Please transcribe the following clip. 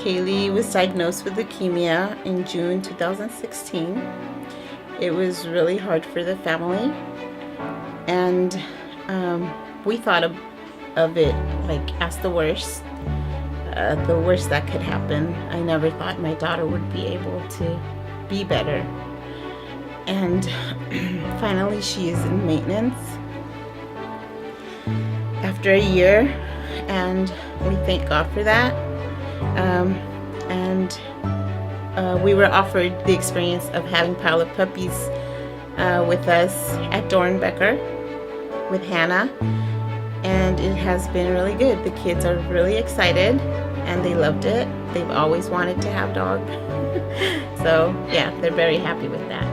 Kaylee was diagnosed with leukemia in June 2016. It was really hard for the family, and we thought of it like as the worst that could happen. I never thought my daughter would be able to be better. And finally she is in maintenance after a year, and we thank God for that. We were offered the experience of having pilot puppies with us at Dornbecker with Hannah, and it has been really good. The kids are really excited and they loved it. They've always wanted to have dogs. So yeah, they're very happy with that.